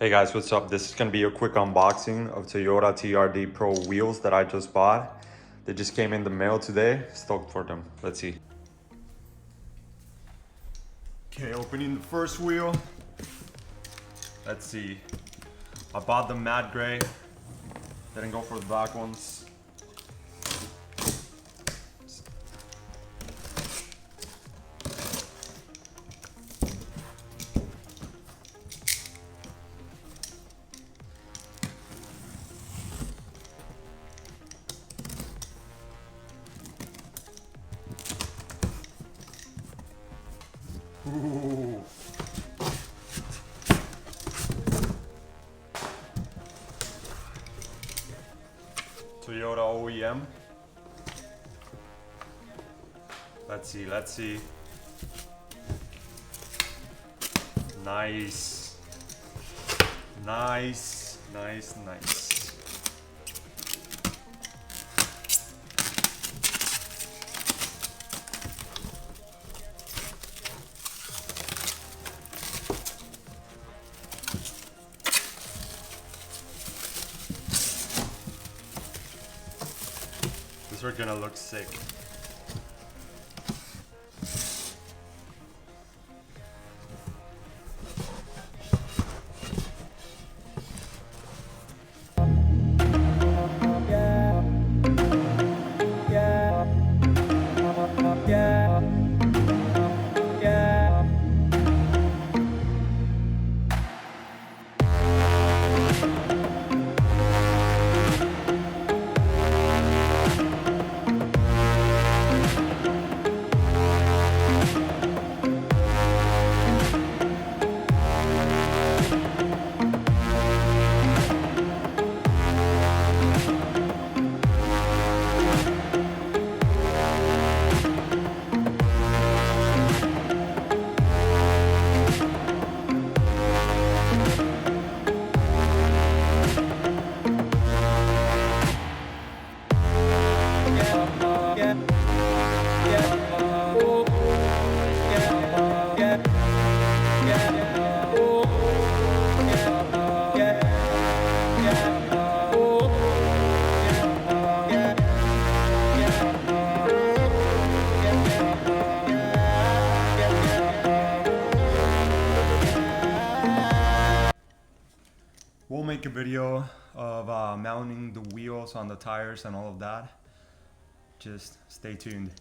Hey guys, what's up? This is going to be a quick unboxing of Toyota TRD Pro Wheels that I just bought. They just came in the mail today. Stoked for them. Let's see. Okay, opening the first wheel. Let's see. I bought the matte gray. Didn't go for the black ones. Ooh. Toyota OEM. Let's see. Nice. These are gonna look sick. We'll make a video of mounting the wheels on the tires and all of that. Just stay tuned.